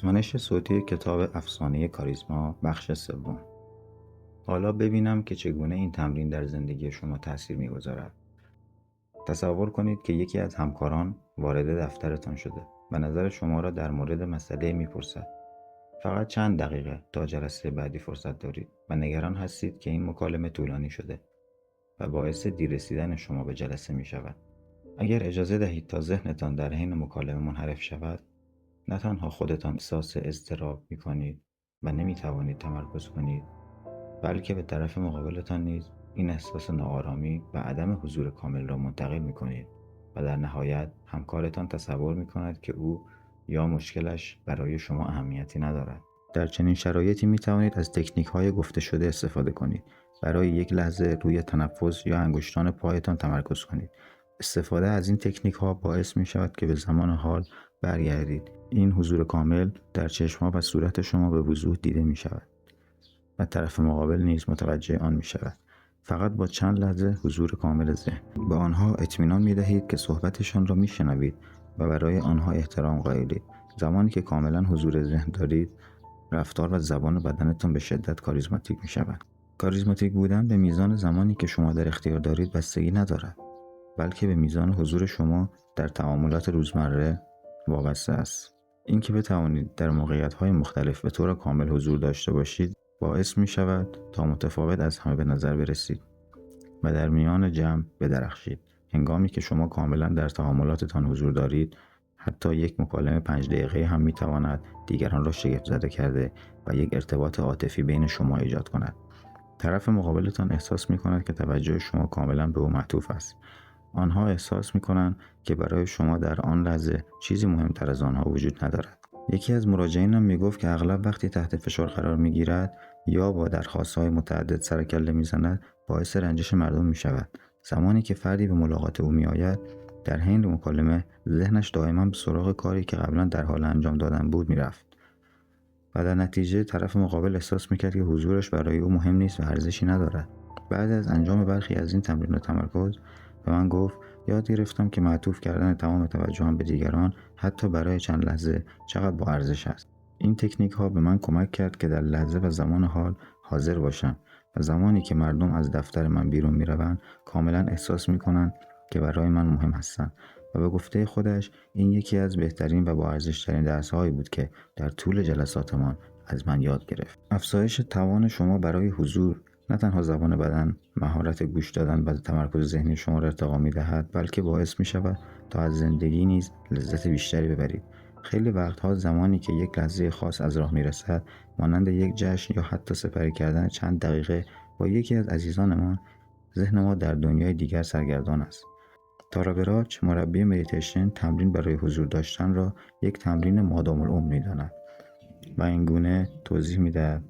خوانش صوتی کتاب افسانه کاریزما بخش سوم. حالا ببینم که چگونه این تمرین در زندگی شما تأثیر می‌گذارد. تصور کنید که یکی از همکاران وارد دفترتان شده و نظر شما را در مورد مسئله می‌پرسد. فقط چند دقیقه تا جلسه بعدی فرصت دارید و نگران هستید که این مکالمه طولانی شده و باعث دیر رسیدن شما به جلسه می‌شود. اگر اجازه دهید تا ذهنتان در حین مکالمه منحرف شود، نه تنها خودتان احساس اضطراب می‌کنید و نمی‌توانید تمرکز کنید، بلکه به طرف مقابلتان نیز این احساس ناآرامی و عدم حضور کامل را منتقل می‌کنید و در نهایت همکارتان تصور می‌کند که او یا مشکلش برای شما اهمیتی ندارد. در چنین شرایطی می‌توانید از تکنیک‌های گفته شده استفاده کنید. برای یک لحظه روی تنفس یا انگشتان پایتان تمرکز کنید. استفاده از این تکنیک‌ها باعث می‌شود که به زمان حال برگردید. این حضور کامل در چشم‌ها و صورت شما به وضوح دیده می‌شود و طرف مقابل نیز متوجه آن می‌شود. فقط با چند لحظه حضور کامل ذهن به آنها اطمینان می‌دهید که صحبتشان را می‌شنوید و برای آنها احترام قائلید. زمانی که کاملا حضور ذهن دارید، رفتار و زبان بدنتان به شدت کاریزماتیک می‌شود. کاریزماتیک بودن به میزان زمانی که شما در اختیار دارید بستگی ندارد، بلکه به میزان حضور شما در تعاملات روزمره وابسته است. اینکه بتوانید در موقعیت‌های مختلف به طور کامل حضور داشته باشید باعث می‌شود تا متفاوت از همه به نظر برسید و در میان جمع بدرخشید. هنگامی که شما کاملا در تعاملاتتان حضور دارید، حتی یک مکالمه 5 دقیقه هم می‌تواند دیگران را شگفت‌زده کرده و یک ارتباط عاطفی بین شما ایجاد کند. طرف مقابلتان احساس می‌کند که توجه شما کاملا به او معطوف است. آنها احساس می‌کنند که برای شما در آن لحظه چیزی مهمتر از آنها وجود ندارد. یکی از مراجعینم میگفت که اغلب وقتی تحت فشار قرار می‌گیرد یا با درخواست‌های متعدد سر و کله می‌زند، باعث رنجش مردم می‌شود. زمانی که فردی به ملاقات او می‌آید، در حین مکالمه ذهنش دائما به سراغ کاری که قبلا در حال انجام دادن بود می‌رفت و در نتیجه طرف مقابل احساس می‌کرد که حضورش برای او مهم نیست و ارزشی ندارد. بعد از انجام برخی از این تمرین و تمرکز به من گفت یاد گرفتم که معطوف کردن تمام توجهم به دیگران حتی برای چند لحظه چقدر با ارزش است. این تکنیک ها به من کمک کرد که در لحظه و زمان حال حاضر باشم و زمانی که مردم از دفتر من بیرون می روند کاملا احساس می کنند که برای من مهم هستند و به گفته خودش این یکی از بهترین و با ارزش ترین درس هایی بود که در طول جلساتمان از من یاد گرفت. افزایش توان شما برای حضور نه تنها زبان بدن، مهارت گوش دادن و تمرکز ذهنی شما را ارتقا می‌دهد، بلکه باعث می‌شود تا از زندگی نیز لذت بیشتری ببرید. خیلی وقتها زمانی که یک لحظه خاص از راه می‌رسد، مانند یک جشن یا حتی سپری کردن چند دقیقه با یکی از عزیزانمان، ذهن ما در دنیای دیگر سرگردان است. تارا براچ، مربی مدیتیشن، تمرین برای حضور داشتن را یک تمرین مادام العمر می‌داند و این گونه توضیح می‌دهد: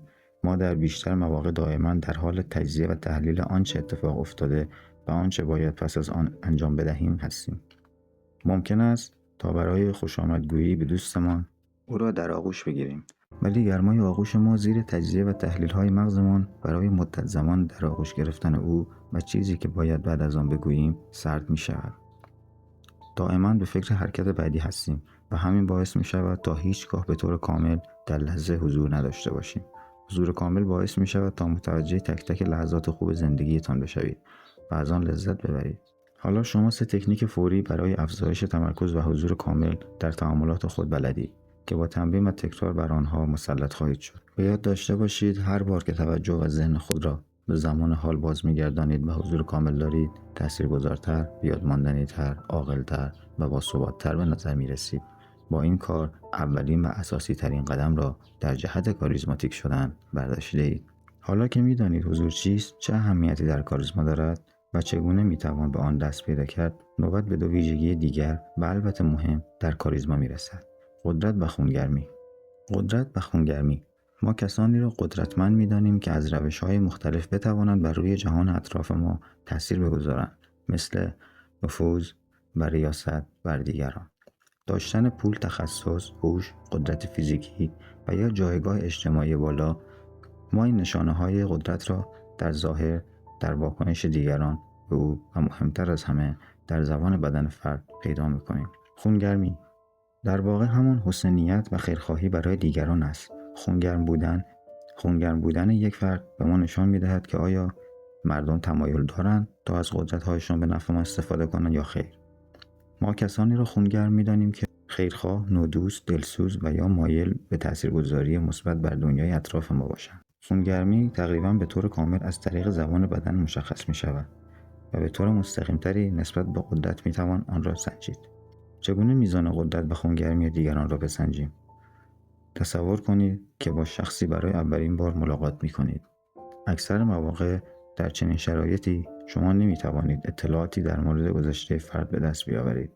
ما در بیشتر مواقع دائما در حال تجزیه و تحلیل آنچه اتفاق افتاده و آنچه باید پس از آن انجام بدهیم هستیم. ممکن است تا برای خوشامدگویی به دوستمان او را در آغوش بگیریم، ولی گرمای آغوش ما زیر تجزیه و تحلیل‌های مغزمان برای مدت زمان در آغوش گرفتن او و چیزی که باید بعد از آن بگوییم سرد می‌شود. دائما به فکر حرکت بعدی هستیم و همین باعث می‌شود تا هیچگاه به طور کامل در لحظه حضور نداشته باشیم. حضور کامل باعث می‌شود تا متوجه تک تک لحظات خوب زندگیتان بشوید و از آن لذت ببرید. حالا شما 3 تکنیک فوری برای افزایش تمرکز و حضور کامل در تعاملات خود بلدید که با تمرین و تکرار بر آنها مسلط خواهید شد. به یاد داشته باشید هر بار که توجه و ذهن خود را به زمان حال باز می‌گردانید و حضور کامل دارید، تاثیرگذارتر، بیادماندنی‌تر، عاقل‌تر و باثبات‌تر به نظر می‌رسید. با این کار اولین و اساسی ترین قدم را در جهت کاریزماتیک شدن برداشته‌اید. حالا که می‌دانید حضور چیست، چه اهمیتی در کاریزما دارد و چگونه می‌توان به آن دست پیدا کرد، نوبت به 2 ویژگی دیگر و البته مهم در کاریزما می‌رسد: قدرت و خونگرمی. قدرت و خونگرمی. ما کسانی را قدرتمند می‌دانیم که از روش‌های مختلف بتوانند بر روی جهان اطراف ما تأثیر بگذارند، مثل نفوذ و ریاست بر دیگران. داشتن پول، تخصص، هوش، قدرت فیزیکی و یا جایگاه اجتماعی بالا. ما این نشانه‌های قدرت را در ظاهر، در واکنش دیگران به او و مهمتر از همه در زبان بدن فرد پیدا می‌کنیم. خونگرمی. در واقع همان حسن نیت و خیرخواهی برای دیگران است. خونگرم بودن یک فرد به ما نشان می‌دهد که آیا مردم تمایل دارند تا از قدرت‌هایشان به نفع ما استفاده کنند یا خیر. ما کسانی را خونگرم می‌دانیم که خیرخواه، نودوست، دلسوز و یا مایل به تاثیرگذاری مثبت بر دنیای اطراف ما باشند. خونگرمی تقریباً به طور کامل از طریق زبان بدن مشخص می‌شود و به طور مستقیم‌تری نسبت به قدرت می‌توان آن را سنجید. چگونه میزان قدرت و خونگرمی دیگران را بسنجیم؟ تصور کنید که با شخصی برای اولین بار ملاقات می‌کنید. اکثر مواقع در چنین شرایطی شما نمی‌توانید اطلاعاتی در مورد گذشته فرد به دست بیاورید.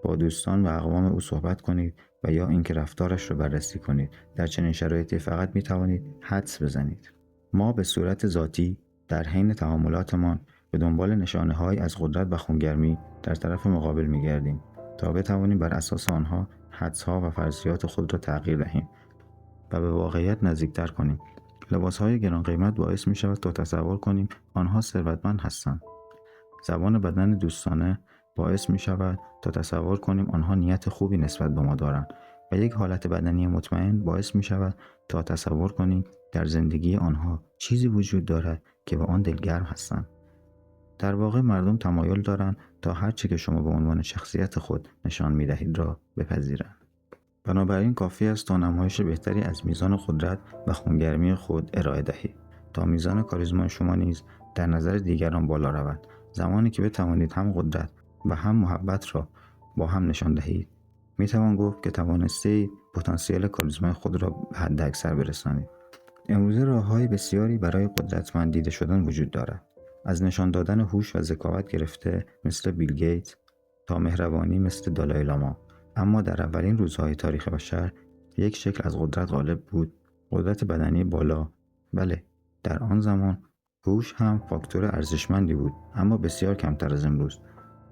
با دوستان و اقوام او صحبت کنید و یا اینکه رفتارش را بررسی کنید. در چنین شرایطی فقط می‌توانید حدس بزنید. ما به صورت ذاتی در حین تعاملاتمان به دنبال نشانه‌هایی از قدرت و خونگرمی در طرف مقابل می‌گردیم تا بتوانیم بر اساس آنها حدس‌ها و فرضیات خود را تغییر دهیم و به واقعیت نزدیکتر کنیم. لباس‌های گران قیمت باعث می‌شود تا تصور کنیم آنها ثروتمند هستند. زبان بدن دوستانه باعث می‌شود تا تصور کنیم آنها نیت خوبی نسبت به ما دارند و یک حالت بدنی مطمئن باعث می‌شود تا تصور کنیم در زندگی آنها چیزی وجود دارد که به آن دلگرم هستند. در واقع مردم تمایل دارند تا هر چه که شما به عنوان شخصیت خود نشان می‌دهید را بپذیرند. بنابراین کافی است تا نمایش بهتری از میزان قدرت و خونگرمی خود ارائه دهید تا میزان کاریزما شما نیز در نظر دیگران بالا رود. زمانی که بتوانید هم قدرت و هم محبت را با هم نشان دهید، میتوان گفت که توانستید پتانسیل کاریزمای خود را به حد اکثر برسانید. امروزه راه‌های بسیاری برای قدرتمند دیده شدن وجود دارد. از نشان دادن هوش و ذکاوت گرفته مثل بیل گیتس تا مهربانی مثل دالای لاما. اما در اولین روزهای تاریخ بشر یک شکل از قدرت غالب بود، قدرت بدنی بالا. بله، در آن زمان هوش هم فاکتور ارزشمندی بود، اما بسیار کمتر از امروز.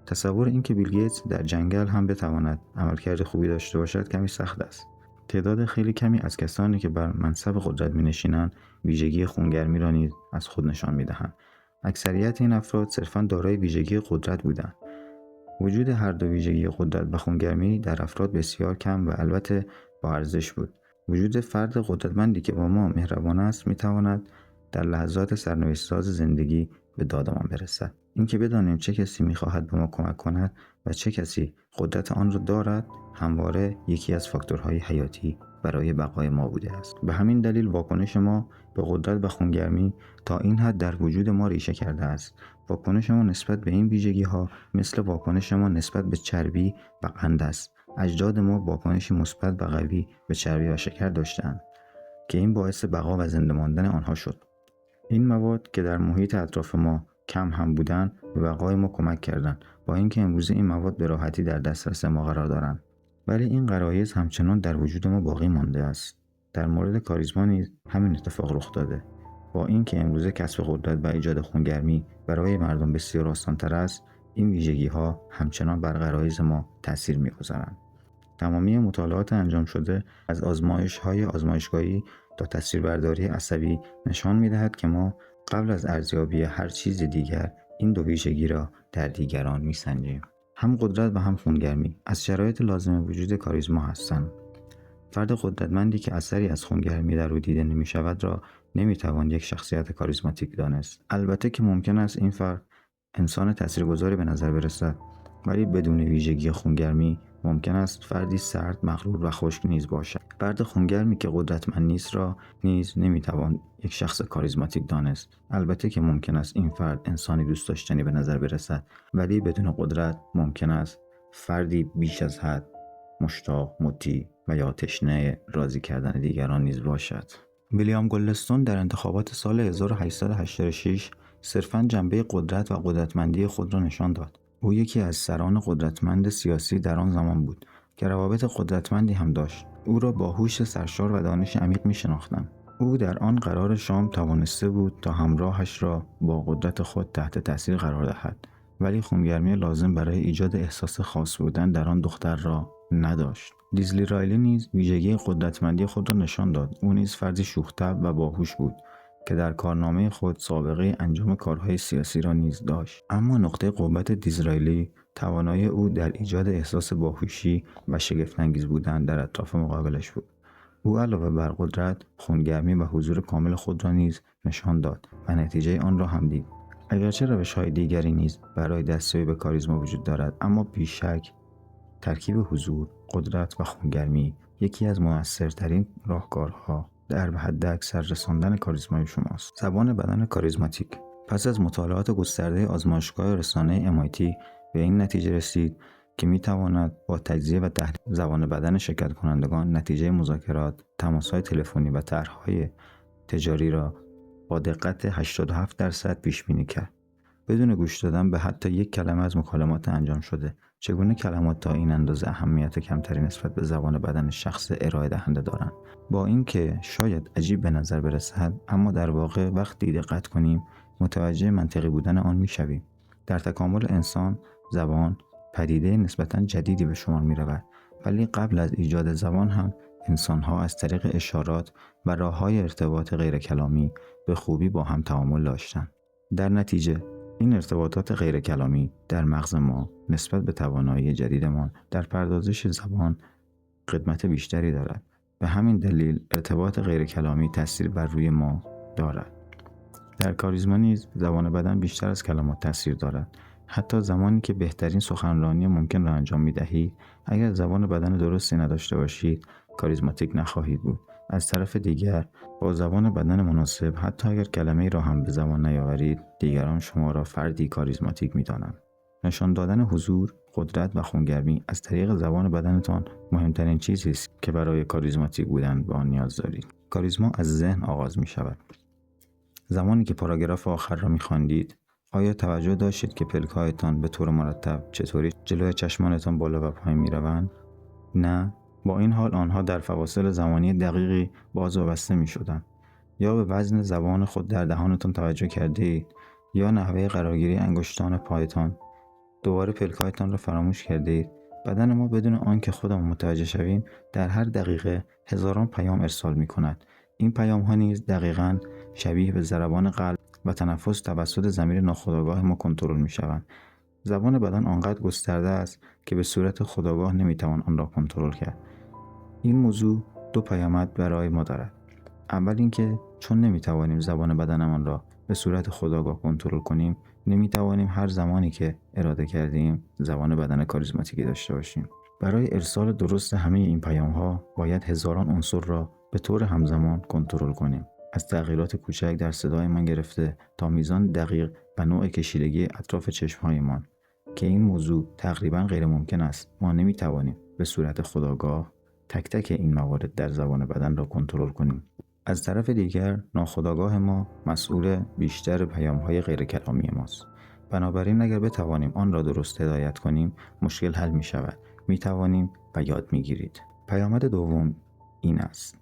تصور اینکه بیل گیتس در جنگل هم بتواند عملکرد خوبی داشته باشد کمی سخت است. تعداد خیلی کمی از کسانی که بر منصب قدرت می‌نشینند ویژگی خونگرمی را نیز از خود نشان می‌دهند. اکثریت این افراد صرفاً دارای ویژگی قدرت بودند. وجود هر دو ویژگی قدرت و خونگرمی در افراد بسیار کم و البته با ارزش بود. وجود فرد قدرتمندی که با ما مهربان است می‌تواند در لحظات سرنوشت‌ساز زندگی به دادمان برسد. اینکه بدانیم چه کسی می‌خواهد به ما کمک کند و چه کسی قدرت آن را دارد همواره یکی از فاکتورهای حیاتی برای بقای ما بوده است. به همین دلیل واکنش ما به قدرت و خونگرمی تا این حد در وجود ما ریشه کرده است. واکنش ما نسبت به این ویژگی‌ها مثل واکنش ما نسبت به چربی و قند است. اجداد ما واکنشی مثبت و قوی به چربی و شکر داشتند که این باعث بقا و زنده ماندن آنها شد. این مواد که در محیط اطراف ما کم هم بودند به بقای ما کمک کردند، با اینکه امروزه این مواد به راحتی در دسترس ما قرار دارند. ولی این غرایز همچنان در وجود ما باقی مانده است. در مورد کاریزما نیز همین اتفاق رخ داده. با اینکه امروزه کسب قدرت و ایجاد خونگرمی برای مردم بسیار آسان‌تر است، این ویژگی‌ها همچنان بر غرایز ما تأثیر می‌گذارند. تمامی مطالعات انجام شده از آزمایش‌های آزمایشگاهی تا تصویربرداری عصبی نشان می‌دهد که ما قبل از ارزیابی هر چیز دیگر این دو ویژگی را در دیگران می‌سنجیم. هم قدرت و هم خونگرمی از شرایط لازم وجود کاریزما هستند. فرد قدرتمندی که اثری از خونگرمی در او دیده نمی‌شود را نمی‌توان یک شخصیت کاریزماتیک دانست. البته که ممکن است این فرد انسان تاثیرگذاری به نظر برسد، ولی بدون ویژگی خونگرمی ممکن است فردی سرد، مغرور و خشک نیز باشد. فرد خونگرمی که قدرتمند نیست را نیز نمی‌توان یک شخص کاریزماتیک دانست. البته که ممکن است این فرد انسانی دوست داشتنی به نظر برسد، ولی بدون قدرت ممکن است فردی بیش از حد مشتاق، مطیع و یا تشنه راضی کردن دیگران نیز باشد. ویلیام گلدستون در انتخابات سال 1886 صرفاً جنبه قدرت و قدرتمندی خود را نشان داد. او یکی از سران قدرتمند سیاسی در آن زمان بود که روابط قدرتمندی هم داشت. او را با هوش سرشار و دانش عمیق می‌شناختند. او در آن قرار شام توانسته بود تا همراهش را با قدرت خود تحت تاثیر قرار دهد، ولی خونگرمی لازم برای ایجاد احساس خاص بودن در آن دختر را نداشت. دیزلی رایلی نیز ویژگی قدرتمندی خود را نشان داد. او نیز فردی شوخ‌طبع و باهوش بود که در کارنامه خود سابقه انجام کارهای سیاسی را نیز داشت. اما نقطه قوت دیزرایلی توانایی او در ایجاد احساس باهوشی و شگفت‌انگیز بودن در اطراف مقابلش بود. او علاوه بر قدرت، خونگرمی و حضور کامل خود را نیز نشان داد و نتیجه آن را هم دید. اگرچه روش‌های دیگری نیز برای دستیابی به کاریزما وجود دارد، اما بیشک ترکیب حضور، قدرت و خونگرمی یکی از مؤثرترین راهکارها در به حداکثر رساندن کاریزمای شماست. زبان بدن کاریزماتیک. پس از مطالعات گسترده آزمایشگاه رسانه MIT به این نتیجه رسید که میتواند با تجزیه و تحلیل زبان بدن شرکت کنندگان نتیجه مذاکرات، تماس‌های تلفنی و طرح‌های تجاری را با دقت 87% پیش بینی کرد. بدون گوش دادن به حتی یک کلمه از مکالمات انجام شده. چگونه کلمات تا این اندازه اهمیت کمتری نسبت به زبان بدن شخص ارائه دهنده دارند؟ با اینکه شاید عجیب به نظر برسد، اما در واقع وقتی دقت کنیم متوجه منطقی بودن آن میشویم. در تکامل انسان، زبان پدیده نسبتاً جدیدی به شمار می رود، ولی قبل از ایجاد زبان هم انسان‌ها از طریق اشارات و راه‌های ارتباط غیر کلامی به خوبی با هم تعامل داشتند. در نتیجه این ارتباطات غیر کلامی در مغز ما نسبت به توانایی جدیدمان در پردازش زبان قدمت بیشتری دارد. به همین دلیل ارتباط غیر کلامی تأثیر بر روی ما دارد. در کاریزما نیز زبان بدن بیشتر از کلمات تأثیر دارد. حتی زمانی که بهترین سخنرانی ممکن را انجام می‌دهید، اگر زبان بدن درستی نداشته باشید، کاریزماتیک نخواهید بود. از طرف دیگر، با زبان بدن مناسب، حتی اگر کلمه‌ای را هم به زبان نیاورید، دیگران شما را فردی کاریزماتیک می‌دانند. نشان دادن حضور، قدرت و خونگرمی از طریق زبان بدنتان مهمترین چیزی است که برای کاریزماتیک بودن به آن نیاز دارید. کاریزما از ذهن آغاز می‌شود. زمانی که پاراگراف آخر را می‌خواندید، آیا توجه داشتید که پلک‌هایتان به طور مرتب چطوری جلوی چشمانتان بالا و پایین می‌روند؟ نه، با این حال آنها در فواصل زمانی دقیقی باز و بسته می‌شدند. یا به وزن زبان خود در دهانتان توجه کردید، یا نحوه قرارگیری انگشتان پایتان. دوباره پلک‌هایتان را فراموش کردید. بدن ما بدون آنکه خودمان متوجه شویم در هر دقیقه هزاران پیام ارسال می‌کند. این پیام‌ها نیز دقیقاً شبیه به ضربان قلب و تنفس توسط ضمیر ناخودآگاه ما کنترل می‌شوند. زبان بدن آنقدر گسترده است که به صورت خودآگاه نمی‌توان آن را کنترل کرد. این موضوع دو پیامد برای ما دارد. اول اینکه چون نمی‌توانیم زبان بدنمان را به صورت خودآگاه کنترل کنیم، نمی‌توانیم هر زمانی که اراده کردیم زبان بدن کاریزماتیکی داشته باشیم. برای ارسال درست همه این پیام‌ها باید هزاران عنصر را به طور همزمان کنترل کنیم. از تغییرات کوچک در صدایمان گرفته تا میزان دقیق و نوع کشیدگی اطراف چشم‌هایمان که این موضوع تقریباً غیر ممکن است. ما نمی‌توانیم به صورت خودآگاه تک تک این موارد در زبان بدن را کنترل کنیم. از طرف دیگر ناخودآگاه ما مسئول بیشتر پیام‌های غیر کلامی ماست. بنابراین اگر بتوانیم آن را درست هدایت کنیم، مشکل حل می‌شود. می‌توانیم و یاد می‌گیرید. پیامد دوم این است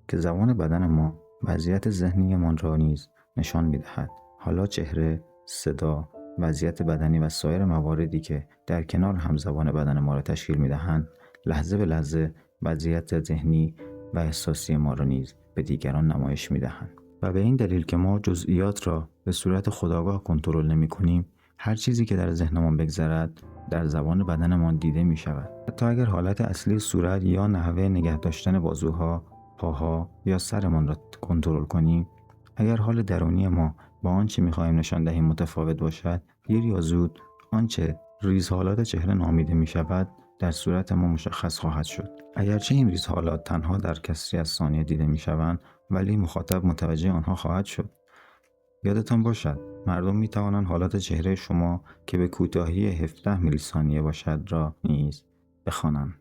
که زبان بدن ما وضعیت ذهنیمان را نیز نشان می‌دهد. حالا چهره، صدا، وضعیت بدنی و سایر مواردی که در کنار هم زبان بدن ما را تشکیل می‌دهند، لحظه به لحظه وضعیت ذهنی و احساسی ما را نیز به دیگران نمایش می‌دهند. و به این دلیل که ما جزئیات را به صورت خودآگاه کنترل نمی‌کنیم، هر چیزی که در ذهنمان بگذرد در زبان بدنمان دیده می‌شود. حتی اگر حالت اصلی صورت یا نحوه نگه داشتن بازوها، پاها یا سرمان را کنترل کنیم، اگر حال درونی ما با آنچه می‌خواهیم نشان دهیم متفاوت باشد، دیر یا زود آنچه ریزحالات چهره نامیده می‌شود در صورت ما مشخص خواهد شد. اگرچه این ریزحالات تنها در کسری از ثانیه دیده می‌شوند، ولی مخاطب متوجه آنها خواهد شد. یادتان باشد مردم می‌توانند حالات چهره شما که به کوتاهی 17 میلی ثانیه باشد را نیز بخوانند.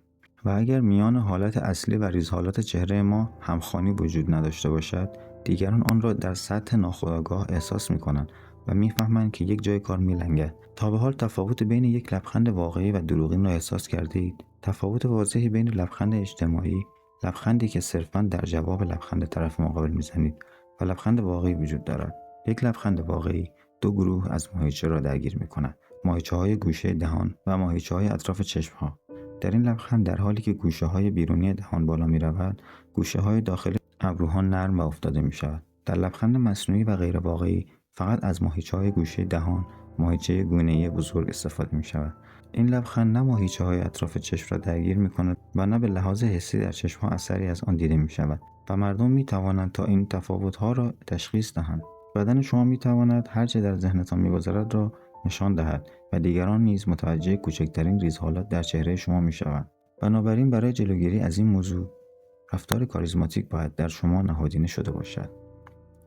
و اگر میان حالت اصلی و ریزحالات چهره ما همخوانی وجود نداشته باشد، دیگران آن را در سطح ناخودآگاه احساس می‌کنند و می‌فهمند که یک جای کار می‌لنگد. تا به حال تفاوت بین یک لبخند واقعی و دروغین را احساس کردید؟ تفاوت واضحی بین لبخند اجتماعی، لبخندی که صرفاً در جواب لبخند طرف مقابل می‌زنید، و لبخند واقعی وجود دارد. یک لبخند واقعی دو گروه از ماهیچه را درگیر می‌کند: ماهیچه‌های گوشه دهان و ماهیچه‌های اطراف چشم‌ها. در این لبخند در حالی که گوشه‌های بیرونی دهان بالا می‌رود، گوشه‌های داخلی ابروها نرم و افتاده می‌شود. در لبخند مصنوعی و غیر واقعی فقط از ماهیچه‌های گوشه دهان، ماهیچه گونه‌ای بزرگ استفاده می‌شود. این لبخند نه ماهیچه‌های اطراف چشم را درگیر می‌کند و نه به لحاظ حسی در چشم‌ها اثری از آن دیده می‌شود و مردم می‌توانند تا این تفاوت‌ها را تشخیص دهند. بدن شما می‌تواند هر چه در ذهنتان می‌گذرد را نشان دهد و دیگران نیز متوجه کوچکترین ریزحالات در چهره شما می‌شوند. بنابراین برای جلوگیری از این موضوع رفتار کاریزماتیک باید در شما نهادینه شده باشد.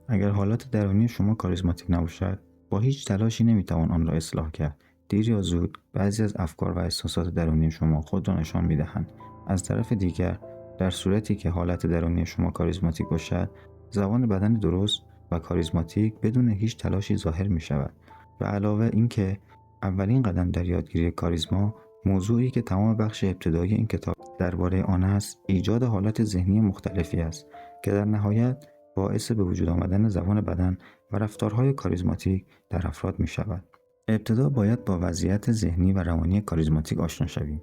اگر حالت درونی شما کاریزماتیک نباشد، با هیچ تلاشی نمی‌توان آن را اصلاح کرد. دیر یا زود بعضی از افکار و احساسات درونی شما خود را نشان می‌دهند. از طرف دیگر، در صورتی که حالت درونی شما کاریزماتیک باشد، زبان بدن درست و کاریزماتیک بدون هیچ تلاشی ظاهر می‌شود. به علاوه اینکه اولین قدم در یادگیری کاریزما، موضوعی که تمام بخش ابتدایی این کتاب درباره آن است، ایجاد حالت ذهنی مختلفی است که در نهایت باعث به وجود آمدن زبان بدن و رفتارهای کاریزماتیک در افراد می شود. ابتدا باید با وضعیت ذهنی و روانی کاریزماتیک آشنا شویم.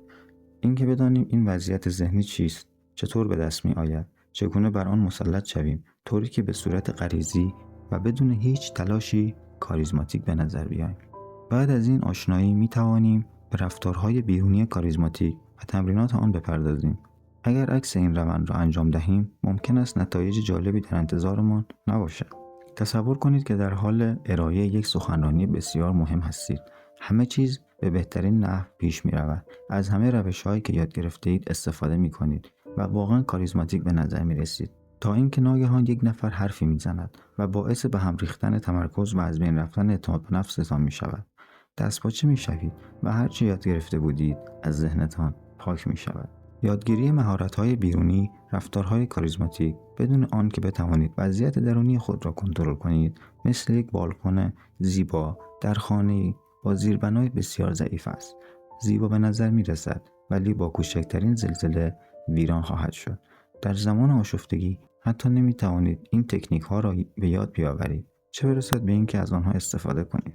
اینکه بدانیم این وضعیت ذهنی چیست، چطور به دست می آید، چگونه بر آن مسلط شویم، طوری که به صورت غریزی و بدون هیچ تلاشی کاریزماتیک به نظر بیاییم. بعد از این آشنایی می توانیم به رفتارهای بیرونی کاریزماتیک و تمرینات آن بپردازیم. اگر عکس این روند را انجام دهیم، ممکن است نتایج جالبی در انتظارمان نباشد. تصور کنید که در حال ارائه یک سخنرانی بسیار مهم هستید. همه چیز به بهترین نحو پیش می رود. از همه روش‌هایی که یاد گرفته اید استفاده می کنید و واقعا کاریزماتیک به نظر می رسید. تا اینکه ناگهان یک نفر حرفی می زند و باعث به هم ریختن تمرکز و از بین رفتن اعتماد به نفستان می شود. دستپاچه می شوید و هر چه یاد گرفته بودید از ذهنتان پاک می شود. یادگیری مهارت‌های بیرونی، رفتارهای کاریزماتیک بدون آن که بتوانید وضعیت درونی خود را کنترل کنید، مثل یک بالکن زیبا در خانه‌ای با زیربنای بسیار ضعیف است. زیبا به نظر می‌رسد ولی با کوچکترین زلزله ویران خواهد شد. در زمان آشفتگی حتی نمی‌توانید این تکنیک‌ها را به یاد بیاورید، چه برسد به اینکه از آنها استفاده کنید.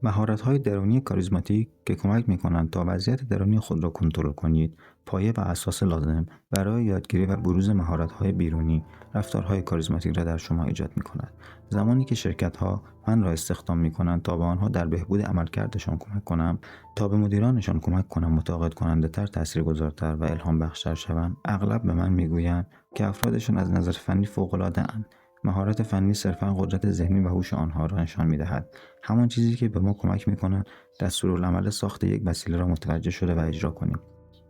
مهارت‌های درونی کاریزماتیک که کمک می‌کنند تا وضعیت درونی خود را کنترل کنید، پایه و اساس لازم برای یادگیری و بروز مهارت‌های بیرونی، رفتارهای کاریزماتیک را در شما ایجاد می‌کند. زمانی که شرکت‌ها من را استخدام می‌کنند تا به آنها در بهبود عملکردشان کمک کنم، تا به مدیرانشان کمک کنم متقاعد کننده‌تر، تاثیرگذارتر و الهام بخش‌تر شوند، اغلب به من می‌گویند که افرادشان از نظر فنی فوق‌العاده‌اند. مهارت فنی صرفاً قدرت ذهنی و هوش آنها را نشان می‌دهد. همان چیزی که به ما کمک می‌کند دستورالعمل ساخت یک وسیله را متوجه شده و اجرا کنیم.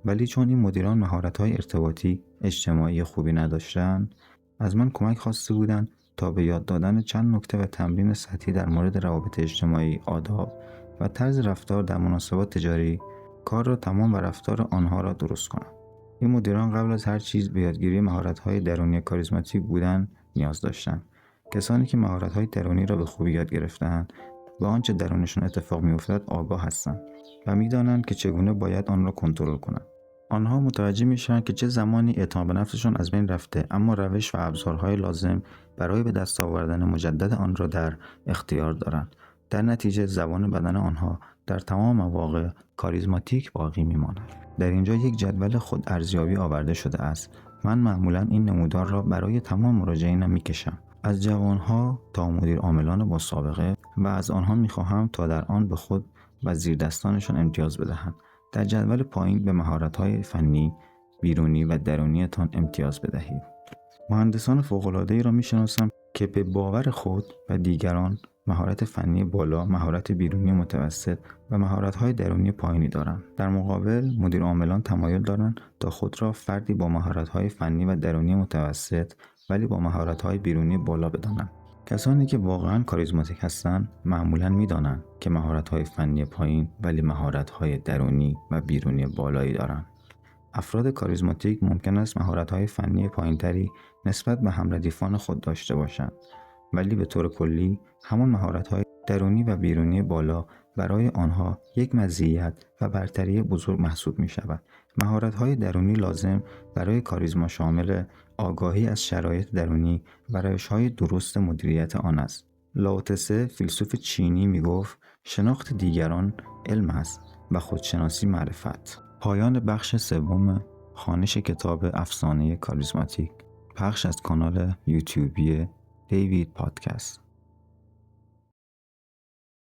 ولی چون این مدیران مهارت‌های ارتباطی اجتماعی خوبی نداشتند، از من کمک خواسته بودند تا به یاد دادن چند نکته و تمرین سطحی در مورد روابط اجتماعی، آداب و طرز رفتار در مناسبات تجاری، کار را تمام و رفتار آنها را درست کنم. این مدیران قبل از هر چیز به یادگیری مهارت‌های درونی کاریزماتیک بودن نیاز داشتند. کسانی که مهارت‌های درونی را به خوبی یاد گرفته‌اند، با آنچه درونشان اتفاق می‌افتد آگاه هستند و می‌دانند که چگونه باید آن را کنترل کنند. آنها متوجه می‌شوند که چه زمانی اعتماد به نفسشان از بین رفته، اما روش و ابزارهای لازم برای به دست آوردن مجدد آن را در اختیار دارند. در نتیجه زبان بدن آنها در تمام مواقع کاریزماتیک باقی می‌ماند. در اینجا یک جدول خود ارزیابی آورده شده است. من معمولاً این نمودار را برای تمام مراجعینم می‌کشم. از جوانها تا مدیر عاملان با سابقه و از آنها می‌خواهم تا در آن به خود و زیردستانشان امتیاز بدهند. در جدول پایین به مهارت‌های فنی، بیرونی و درونیتان امتیاز بدهید. مهندسان فوق‌العاده‌ای را می‌شناسم که به باور خود و دیگران مهارت فنی بالا، مهارت بیرونی متوسط و مهارت‌های درونی پایینی دارند. در مقابل، مدیر عاملان تمایل دارند تا خود را فردی با مهارت‌های فنی و درونی متوسط ولی با مهارت‌های بیرونی بالا بدانند. کسانی که واقعاً کاریزماتیک هستند معمولاً می‌دانند که مهارت‌های فنی پایین ولی مهارت‌های درونی و بیرونی بالایی دارند. افراد کاریزماتیک ممکن است مهارت‌های فنی پایین‌تری نسبت به همردیفان خود داشته باشند، ولی به طور کلی همان مهارت‌های درونی و بیرونی بالا برای آنها یک مزیت و برتری بزرگ محسوب می‌شود. مهارت‌های درونی لازم برای کاریزما شامل آگاهی از شرایط درونی و روش‌های درست مدیریت آن است. لاوتسه فیلسوف چینی می‌گفت شناخت دیگران علم است و خودشناسی معرفت. پایان بخش سوم خوانش کتاب افسانه کاریزماتیک، پخش از کانال یوتیوبی دیوید پادکست.